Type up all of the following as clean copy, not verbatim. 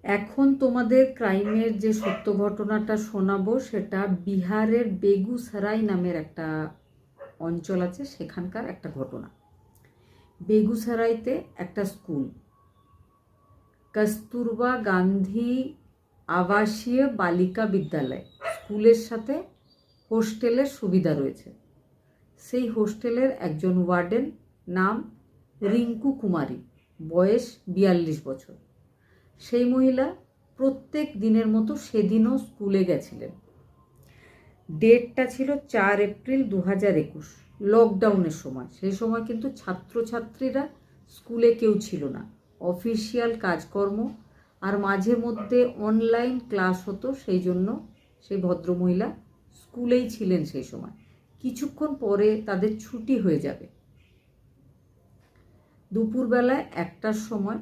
এখন তোমাদের ক্রাইমের যে সত্য ঘটনাটা শোনাবো সেটা বিহারের বেগুসরাই নামের একটা অঞ্চল আছে, সেখানকার একটা ঘটনা। বেগুসরাইতে একটা স্কুল, কস্তুরবা গান্ধী আবাসীয় বালিকা বিদ্যালয়, স্কুলের সাথে হোস্টেলের সুবিধা রয়েছে। সেই হোস্টেলের একজন ওয়ার্ডেন, নাম রিঙ্কু কুমারী, বয়স 42 বছর। সেই মহিলা প্রত্যেক দিনের মতো সেদিনও স্কুলে গেছিলেন। ডেটটা ছিল 4 এপ্রিল 2021, লকডাউনের সময়। সেই সময় কিন্তু ছাত্রছাত্রীরা স্কুলে কেউ ছিল না, অফিসিয়াল কাজকর্ম আর মাঝে মধ্যে অনলাইন ক্লাস হতো। সেই জন্য সেই ভদ্রমহিলা স্কুলেই ছিলেন সেই সময়। কিছুক্ষণ পরে তাদের ছুটি হয়ে যাবে। দুপুরবেলায় 1টার সময়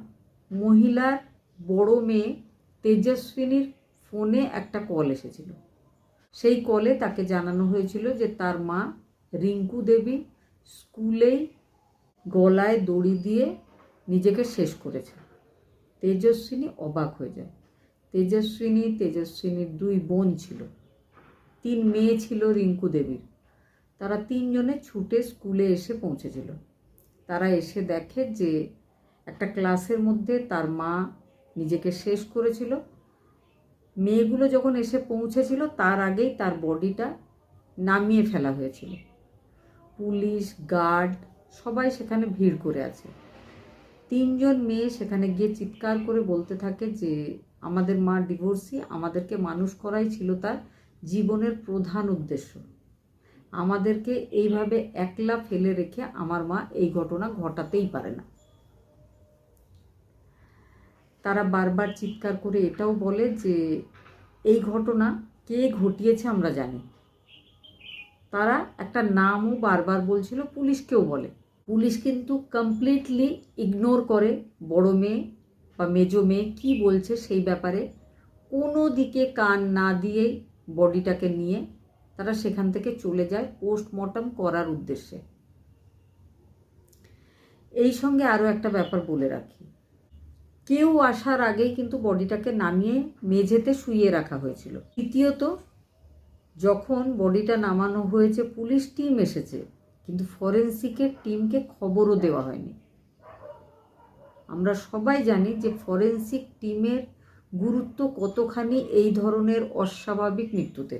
মহিলার বড় মেয়ে তেজস্বিনীর ফোনে একটা কল এসেছিল। সেই কলে তাকে জানানো হয়েছিল যে তার মা রিঙ্কু দেবী স্কুলেই গলায় দড়ি দিয়ে নিজেকে শেষ করেছে। তেজস্বিনী অবাক হয়ে যায়। তেজস্বিনীর 2 বোন ছিল, 3 মেয়ে ছিল রিঙ্কু দেবীর। তারা 3 জনে ছুটে স্কুলে এসে পৌঁছেছিল। তারা এসে দেখে যে একটা ক্লাসের মধ্যে তার মা নিজেকে শেষ করেছিল। মেয়েগুলো যখন এসে পৌঁছেছিল তার আগেই তার বডিটা নামিয়ে ফেলা হয়েছিল। পুলিশ, গার্ড সবাই সেখানে ভিড় করে আছে। 3 জন মেয়ে সেখানে গিয়ে চিৎকার করে বলতে থাকে যে আমাদের মা ডিভোর্সি, আমাদেরকে মানুষ করাই ছিল তার জীবনের প্রধান উদ্দেশ্য। আমাদেরকে এইভাবে একলা ফেলে রেখে আমার মা এই ঘটনা ঘটাতেই পারে না। তারা বারবার চিৎকার করে এটাও বলে যে এই ঘটনা কে ঘটিয়েছে আমরা জানি। তারা একটা নামও বারবার বলছিল, পুলিশকেও বলে। পুলিশ কিন্তু কমপ্লিটলি ইগনোর করে বড় মেয়ে বা মেজো মেয়ে কী বলছে সেই ব্যাপারে। কোনো দিকে কান না দিয়েই বডিটাকে নিয়ে তারা সেখান থেকে চলে যায় পোস্টমর্টম করার উদ্দেশ্যে। এই সঙ্গে আরও একটা ব্যাপার বলে রাখি, কেউ আসার আগেই কিন্তু বডিটাকে নামিয়ে মেঝেতে শুইয়ে রাখা হয়েছিল। দ্বিতীয়ত, যখন বডিটা নামানো হয়েছে পুলিশ টিম এসেছে, কিন্তু ফরেন্সিকের টিমকে খবরও দেওয়া হয়নি। আমরা সবাই জানি যে ফরেন্সিক টিমের গুরুত্ব কতখানি এই ধরনের অস্বাভাবিক মৃত্যুতে,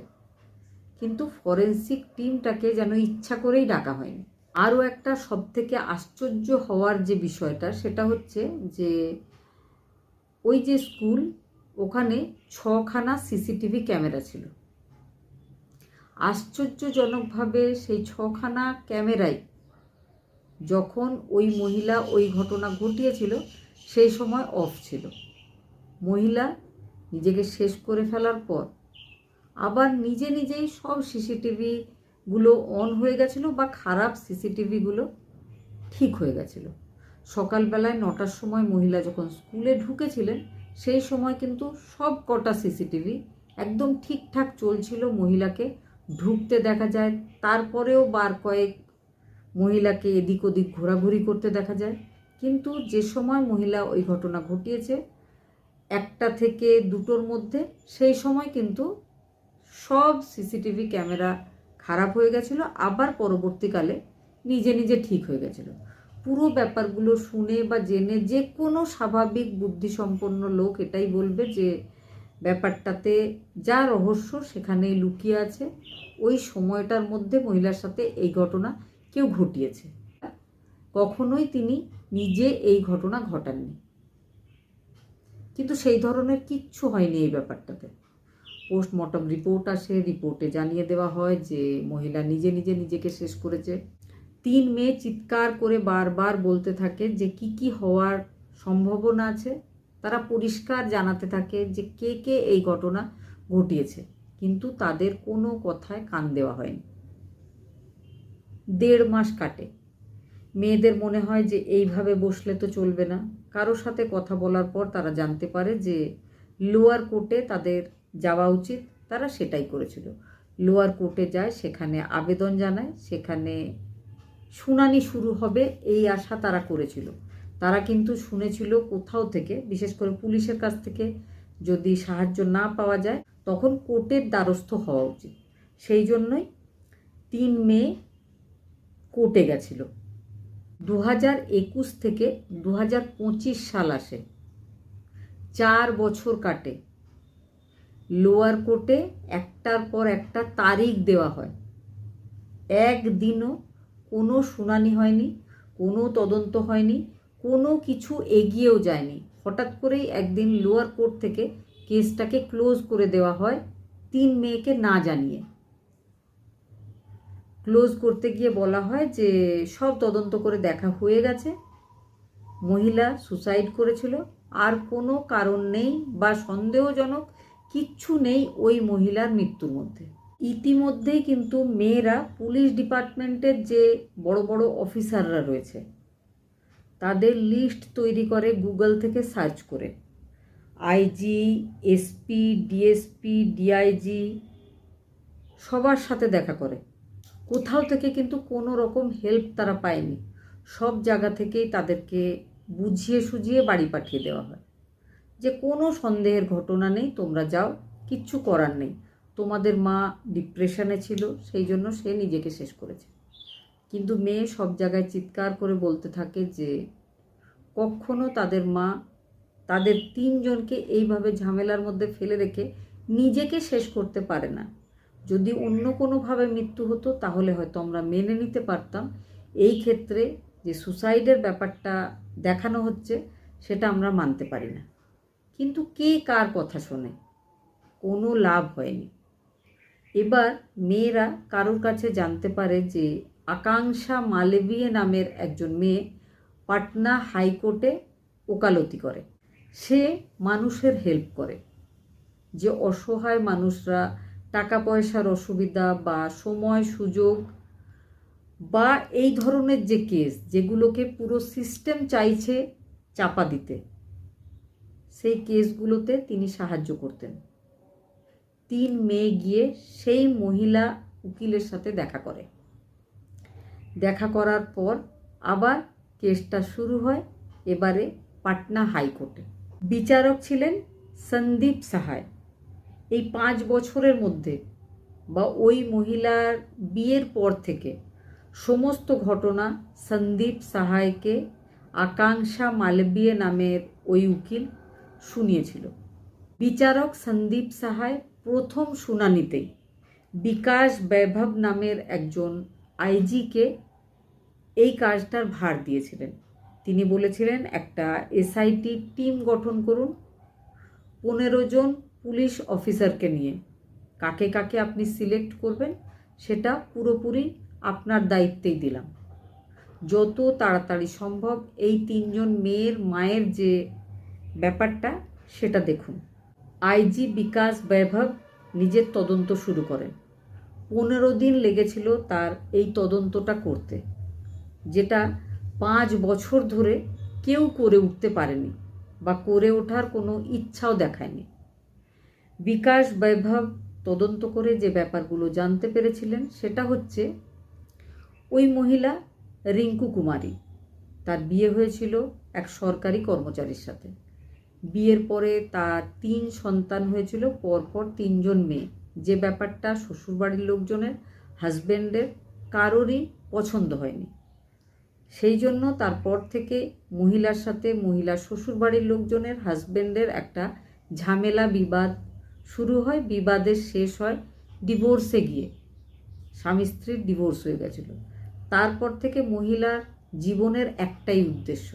কিন্তু ফরেন্সিক টিমটাকে যেন ইচ্ছা করেই ডাকা হয়নি। আরও একটা সবথেকে আশ্চর্য হওয়ার যে বিষয়টা সেটা হচ্ছে যে ওই যে স্কুল, ওখানে 6খানা সিসিটিভি ক্যামেরা ছিল। আশ্চর্যজনকভাবে সেই 6খানা ক্যামেরায় যখন ওই মহিলা ওই ঘটনা ঘটিয়েছিল সেই সময় অফ ছিল। মহিলা নিজেকে শেষ করে ফেলার পর আবার নিজেই সব সিসিটিভিগুলো অন হয়ে গেছিলো বা খারাপ সিসিটিভিগুলো ঠিক হয়ে গেছিলো। সকালবেলায় 9টার সময় মহিলা যখন স্কুলে ঢুকেছিলেন সেই সময় কিন্তু সব কটা সিসিটিভি একদম ঠিকঠাক চলছিল। মহিলাকে ঢুকতে দেখা যায়, তারপরেও বার কয়েক মহিলাকে এদিক ওদিক ঘোরাঘুরি করতে দেখা যায়। কিন্তু যে সময় মহিলা ওই ঘটনা ঘটিয়েছে 1টা থেকে 2টোর মধ্যে, সেই সময় কিন্তু সব সিসিটিভি ক্যামেরা খারাপ হয়ে গেছিলো, আবার পরবর্তীকালে নিজে ঠিক হয়ে গেছিলো। পুরো ব্যাপারগুলো শুনে বা জেনে যে কোনো স্বাভাবিক বুদ্ধিসম্পন্ন লোক এটাই বলবে যে ব্যাপারটাতে যা রহস্য সেখানেই লুকিয়ে আছে। ওই সময়টার মধ্যে মহিলার সাথে এই ঘটনা কেউ ঘটিয়েছে। কখনোই তিনি নিজে এই ঘটনা ঘটাননি, কিন্তু সেই ধরনের কিচ্ছু হয়নি এই ব্যাপারটাতে। পোস্টমর্টম রিপোর্ট আসে, রিপোর্টে জানিয়ে দেওয়া হয় যে মহিলা নিজেকে শেষ করেছে। 3 মেয়ে চিৎকার করে বারবার বলতে থাকে যে কি হওয়ার সম্ভাবনা আছে। তারা পরিষ্কার জানাতে থাকে যে কে এই ঘটনা ঘটিয়েছে, কিন্তু তাদের কোনো কথায় কান দেওয়া হয়নি। 1.5 মাস কাটে। মেয়েদের মনে হয় যে এইভাবে বসলে তো চলবে না। কারোর সাথে কথা বলার পর তারা জানতে পারে যে লোয়ার কোর্টে তাদের যাওয়া উচিত। তারা সেটাই করেছিল। লোয়ার কোর্টে যায়, সেখানে আবেদন জানায়, সেখানে শুনানি শুরু হবে এই আশা তারা করেছিল। তারা কিন্তু শুনেছিল কোথাও থেকে, বিশেষ করে পুলিশের কাছ থেকে যদি সাহায্য না পাওয়া যায় তখন কোর্টের দ্বারস্থ হওয়া উচিত। সেই জন্যই 3 মে কোর্টে গেছিল। 2021 থেকে 2025 সাল আসে, 4 বছর কাটে। লোয়ার কোর্টে একটার পর একটা তারিখ দেওয়া হয়, একদিনও কোনো শুনানি হয়নি, কোনো তদন্ত হয়নি, কোনো কিছু এগিয়েও যায়নি। হঠাৎ করেই একদিন লোয়ার কোর্ট থেকে কেসটাকে ক্লোজ করে দেওয়া হয় 3 মেকে না জানিয়ে। ক্লোজ করতে গিয়ে বলা হয় যে সব তদন্ত করে দেখা হয়ে গেছে, মহিলা সুসাইড করেছিল, আর কোনো কারণ নেই বা সন্দেহজনক কিচ্ছু নেই ওই মহিলার মৃত্যুর মধ্যে। ইতিমধ্যেই কিন্তু মেয়েরা পুলিশ ডিপার্টমেন্টের যে বড় বড় অফিসাররা রয়েছে তাদের লিস্ট তৈরি করে গুগল থেকে সার্চ করে। আইজি, এসপি, ডিএসপি, ডিআইজি সবার সাথে দেখা করে। কোথাও থেকে কিন্তু কোনো রকম হেল্প তারা পায়নি। সব জায়গা থেকেই তাদেরকে বুঝিয়ে সুঝিয়ে বাড়ি পাঠিয়ে দেওয়া হয় যে কোনো সন্দেহের ঘটনা নেই, তোমরা যাও, কিচ্ছু করার নেই। তোমাদের মা ডিপ্রেশনে ছিল, সেই জন্য সে নিজেকে শেষ করেছে। কিন্তু মেয়ে সব জায়গায় চিৎকার করে বলতে থাকে যে কখনো তাদের মা তাদের 3 জনকে এইভাবে ঝামেলার মধ্যে ফেলে রেখে নিজেকে শেষ করতে পারে না। যদি অন্য কোনোভাবে মৃত্যু হতো তাহলে হয়তো আমরা মেনে নিতে পারতাম। এই ক্ষেত্রে যে সুসাইডের ব্যাপারটা দেখানো হচ্ছে সেটা আমরা মানতে পারি না। কিন্তু কে কার কথা শোনে, কোনো লাভ হয়নি। এবার মেয়েরা কারোর কাছে জানতে পারে যে আকাঙ্ক্ষা মালবিয়া নামের একজন মেয়ে পাটনা হাইকোর্টে ওকালতি করে। সে মানুষের হেল্প করে, যে অসহায় মানুষরা টাকা পয়সার অসুবিধা বা সময় সুযোগ বা এই ধরনের যে কেস যেগুলোকে পুরো সিস্টেম চাইছে চাপা দিতে, সেই কেসগুলোতে তিনি সাহায্য করতেন। 3 মে গিয়ে সেই মহিলা উকিলের সাথে দেখা করে। দেখা করার পর আবার কেসটা শুরু হয়, এবারে পাটনা হাইকোর্টে। বিচারক ছিলেন সন্দীপ সাহায়। এই 5 বছরের মধ্যে বা ওই মহিলার বিয়ের পর থেকে সমস্ত ঘটনা সন্দীপ সাহায়কে আকাঙ্ক্ষা মালবিয়া নামের ওই উকিল শুনিয়েছিল। বিচারক সন্দীপ সাহায় প্রথম শুনানিতেই বিকাশ বৈভব নামের একজন আইজিকে এই কাজটার ভার দিয়েছিলেন। তিনি বলেছিলেন একটা এসআইটি টিম গঠন করুন 15 জন পুলিশ অফিসারকে নিয়ে। কাকে কাকে আপনি সিলেক্ট করবেন সেটা পুরোপুরি আপনার দায়িত্বেই দিলাম। যত তাড়াতাড়ি সম্ভব এই 3 জন মেয়ের মায়ের যে ব্যাপারটা সেটা দেখুন। আইজি বিকাশ বৈভব নিজের তদন্ত শুরু করেন। 15 দিন লেগেছিল তার এই তদন্তটা করতে, যেটা 5 বছর ধরে কেউ করে উঠতে পারেনি বা করে ওঠার কোনো ইচ্ছাও দেখায়নি। বিকাশ বৈভব তদন্ত করে যে ব্যাপারগুলো জানতে পেরেছিলেন সেটা হচ্ছে ওই মহিলা রিঙ্কু কুমারী, তার বিয়ে হয়েছিল এক সরকারি কর্মচারীর সাথে। বিয়ের পরে তার 3 সন্তান হয়েছিল, পরপর 3 জন মেয়ে। যে ব্যাপারটা শ্বশুরবাড়ির লোকজনের, হাজব্যান্ডের কারোরই পছন্দ হয়নি। সেই জন্য তারপর থেকে মহিলার সাথে মহিলার শ্বশুরবাড়ির লোকজনের, হাজব্যান্ডের একটা ঝামেলা বিবাদ শুরু হয়। বিবাদের শেষ হয় ডিভোর্সে গিয়ে, স্বামী স্ত্রীর ডিভোর্স হয়ে গেছিল। তারপর থেকে মহিলার জীবনের একটাই উদ্দেশ্য,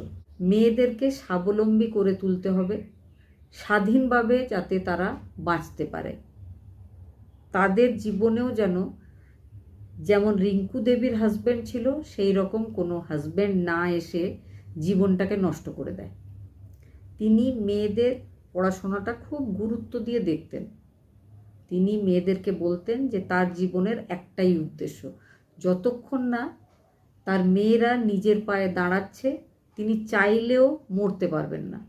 মেয়েদেরকে স্বাবলম্বী করে তুলতে হবে, স্বাধীনভাবে যাতে তারা বাঁচতে পারে। তাদের জীবনেও যেন যেমন রিঙ্কু দেবীর হাজব্যান্ড ছিল সেই রকম কোনো হাজব্যান্ড না এসে জীবনটাকে নষ্ট করে দেয়। তিনি মেয়েদের পড়াশোনাটা খুব গুরুত্ব দিয়ে দেখতেন। তিনি মেয়েদেরকে বলতেন যে তার জীবনের একটাই উদ্দেশ্য, যতক্ষণ না তার মেয়েরা নিজের পায়ে দাঁড়াচ্ছে তিনি চাইলেও মরতে পারবেন না।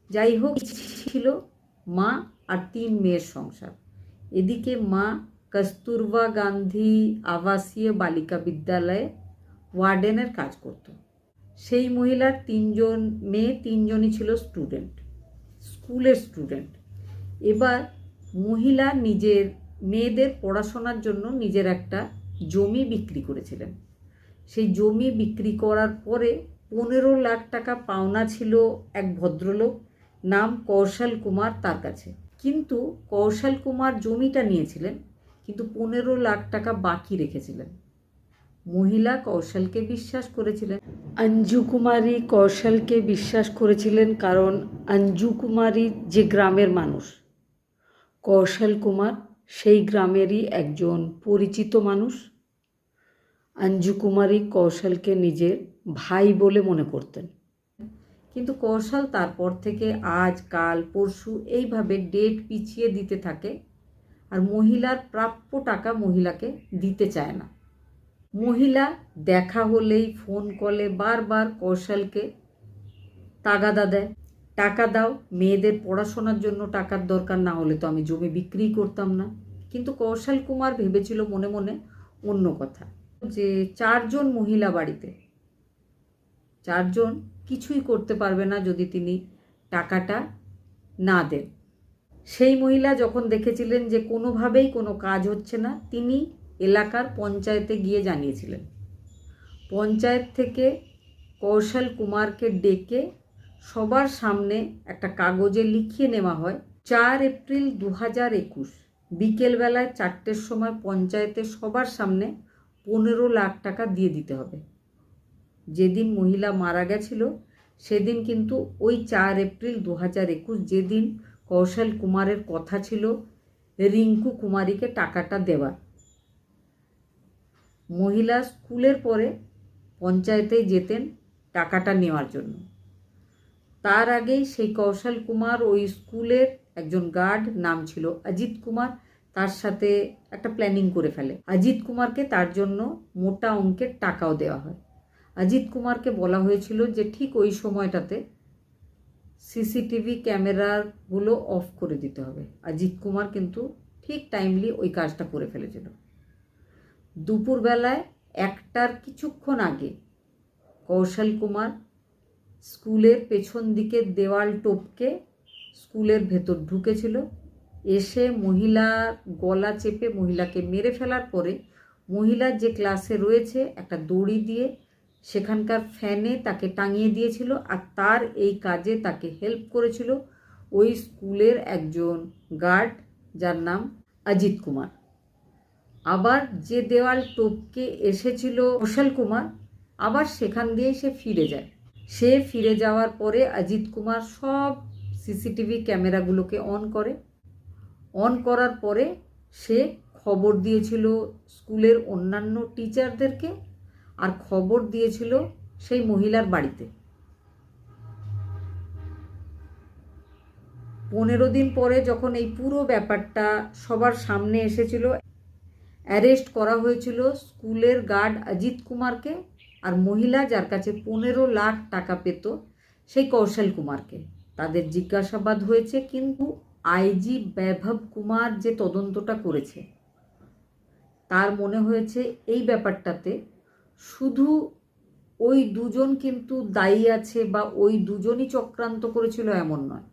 যাই হোক, ছিল মা আর 3 মেয়ের সংসার। এদিকে মা কস্তুরবা গান্ধী আবাসীয় বালিকা বিদ্যালয়ে ওয়ার্ডেনের কাজ করত। সেই মহিলার 3জন মেয়ে, 3জনই ছিল স্টুডেন্ট, স্কুলের স্টুডেন্ট। এবার মহিলা নিজের মেয়েদের পড়াশোনার জন্য নিজের একটা জমি বিক্রি করেছিলেন। সেই জমি বিক্রি করার পরে 15 লাখ টাকা পাওনা ছিল এক ভদ্রলোক নাম কৌশল কুমার তার কাছে। কিন্তু কৌশল কুমার জমিটা নিয়েছিলেন, কিন্তু 15 লাখ টাকা বাকি রেখেছিলেন। মহিলা কৌশলকে বিশ্বাস করেছিলেন। অঞ্জু কুমারী কৌশলকে বিশ্বাস করেছিলেন, কারণ অঞ্জু কুমারী যে গ্রামের মানুষ, কৌশল কুমার সেই গ্রামেরই একজন পরিচিত মানুষ। অঞ্জু কুমারী কৌশলকে নিজের ভাই বলে মনে করতেন। কিন্তু কৌশল তারপর থেকে আজ কাল পরশু এইভাবে ডেট পিছিয়ে দিতে থাকে, আর মহিলার প্রাপ্য টাকা মহিলাকে দিতে চায় না। মহিলা দেখা হলেই ফোন কলে বারবার কৌশলকে তাগাদা দেয়, টাকা দাও, মেয়েদের পড়াশোনার জন্য টাকার দরকার, না হলে তো আমি জমি বিক্রি করতাম না। কিন্তু কৌশল কুমার ভেবেছিল মনে মনে অন্য কথা, যে 4জন মহিলা বাড়িতে, 4জন কিছুই করতে পারবে না যদি তিনি টাকাটা না দেন। সেই মহিলা যখন দেখেছিলেন যে কোনোভাবেই কোনো কাজ হচ্ছে না, তিনি এলাকার পঞ্চায়েতে গিয়ে জানিয়েছিলেন। পঞ্চায়েত থেকে কৌশল কুমারকে ডেকে সবার সামনে একটা কাগজে লিখিয়ে নেওয়া হয় 4 এপ্রিল 2021 বিকেলবেলায় 4টের সময় পঞ্চায়েতে সবার সামনে 15 লাখ টাকা দিয়ে দিতে হবে। যেদিন মহিলা মারা গেছিল সেদিন কিন্তু ওই 4 এপ্রিল 2021 যেদিন কৌশল কুমারের কথা ছিল রিঙ্কু কুমারীকে টাকাটা দেওয়ার। মহিলা স্কুলের পরে পঞ্চায়েতেই যেতেন টাকাটা নেওয়ার জন্য। তার আগেই সেই কৌশল কুমার ওই স্কুলের একজন গার্ড, নাম ছিল অজিত কুমার, তার সাথে একটা প্ল্যানিং করে ফেলে। অজিত কুমারকে তার জন্য মোটা অঙ্কের টাকাও দেওয়া হয়। অজিত কুমারকে বলা হয়েছিল যে ঠিক ওই সময়টাতে সিসিটিভি ক্যামেরাগুলো অফ করে দিতে হবে। অজিত কুমার কিন্তু ঠিক টাইমলি ওই কাজটা করে ফেলেছিল। দুপুরবেলায় 1টার কিছুক্ষণ আগে কৌশল কুমার স্কুলের পেছন দিকে দেওয়াল টপকে স্কুলের ভেতর ঢুকেছিল। এসে মহিলার গলা চেপে মহিলাকে মেরে ফেলার পরে মহিলার যে ক্লাসে রয়েছে একটা দড়ি দিয়ে সেখানকার ফ্যানে তাকে টাঙিয়ে দিয়েছিল, আর তার এই কাজে তাকে হেল্প করেছিল ওই স্কুলের একজন গার্ড যার নাম অজিত কুমার। আবার যে দেওয়াল টপকে এসেছিল কৌশল কুমার, আবার সেখান দিয়েই সে ফিরে যায়। সে ফিরে যাওয়ার পরে অজিত কুমার সব সিসিটিভি ক্যামেরাগুলোকে অন করে। অন করার পরে সে খবর দিয়েছিল স্কুলের অন্যান্য টিচারদেরকে, আর খবর দিয়েছিল সেই মহিলার বাড়িতে। 15 দিন পরে যখন এই পুরো ব্যাপারটা সবার সামনে এসেছিল, অ্যারেস্ট করা হয়েছিল স্কুলের গার্ড অজিত কুমারকে, আর মহিলা যার কাছে 15 লাখ টাকা পেত সেই কৌশল কুমারকে। তাদের জিজ্ঞাসাবাদ হয়েছে, কিন্তু আইজি বৈভব কুমার যে তদন্তটা করেছে তার মনে হয়েছে এই ব্যাপারটাতে শুধু ওই দুজন কিন্তু দায়ী আছে বা ওই দুজনই চক্রান্ত করেছিল এমন নয়।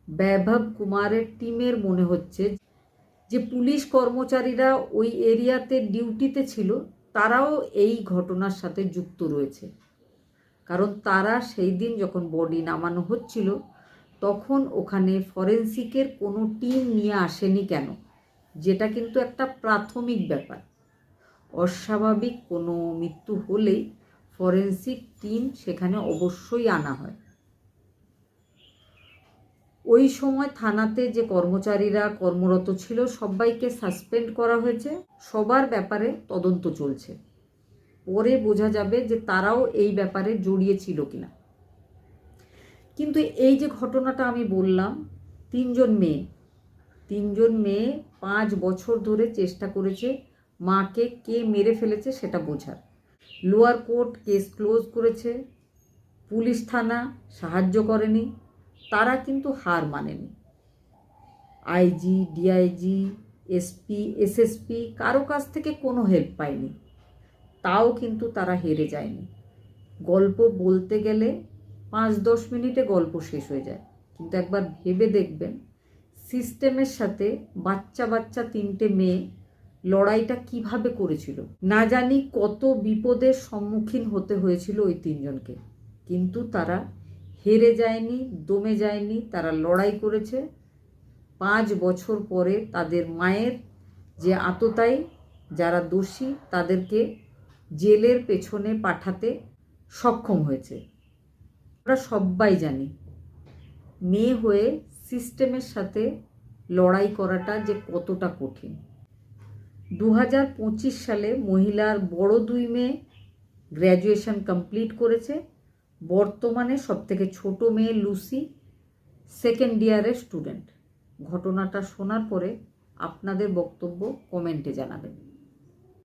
বৈভব কুমারের টিমের মনে হচ্ছে যে পুলিশ কর্মচারীরা ওই এরিয়াতে ডিউটিতে ছিল তারাও এই ঘটনার সাথে যুক্ত রয়েছে। কারণ তারা সেই দিন যখন বডি নামানো হচ্ছিল তখন ওখানে ফরেন্সিকের কোনো টিম নিয়ে আসেনি কেন, যেটা কিন্তু একটা প্রাথমিক ব্যাপার। অস্বাভাবিক কোনো মৃত্যু হলেই ফরেন্সিক টিম সেখানে অবশ্যই আনা হয়। ওই সময় থানাতে যে কর্মচারীরা কর্মরত ছিল সবাইকে সাসপেন্ড করা হয়েছে, সবার ব্যাপারে তদন্ত চলছে। পরে বোঝা যাবে যে তারাও এই ব্যাপারে জড়িয়ে ছিল কিনা। কিন্তু এই যে ঘটনাটা আমি বললাম, 3জন মেয়ে 5 বছর ধরে চেষ্টা করেছে মাকে কে মেরে ফেলেছে সেটা বোঝার। লোয়ার কোর্ট কেস ক্লোজ করেছে, পুলিশ থানা সাহায্য করেনি, তারা কিন্তু হার মানেনি। আইজি, ডিআইজি, এসপি, এসএসপি কারো কাছ থেকে কোনো হেল্প পায়নি, তাও কিন্তু তারা হেরে যায়নি। গল্প বলতে গেলে 5-10 মিনিটে গল্প শেষ হয়ে যায়, কিন্তু একবার ভেবে দেখবেন সিস্টেমের সাথে বাচ্চা বাচ্চা 3টে মেয়ে লড়াইটা কিভাবে করেছিল। না জানি কত বিপদের সম্মুখীন হতে হয়েছিল ওই 3জনকে, কিন্তু তারা হেরে যায়নি, দমে যায়নি, তারা লড়াই করেছে। 5 বছর পরে তাদের মায়ের যে আততায়ী, যারা দোষী তাদেরকে জেলের পেছনে পাঠাতে সক্ষম হয়েছে। আমরা সবাই জানি মেয়ে হয়ে সিস্টেমের সাথে লড়াই করাটা যে কতটা কঠিন। 2025 সালে মহিলার বড় 2 মেয়ে গ্র্যাজুয়েশন কমপ্লিট করেছে। বর্তমানে সবথেকে ছোট মেয়ে লুসি সেকেন্ড ইয়ারের স্টুডেন্ট। ঘটনাটা শোনার পরে আপনাদের বক্তব্য কমেন্টে জানাবেন।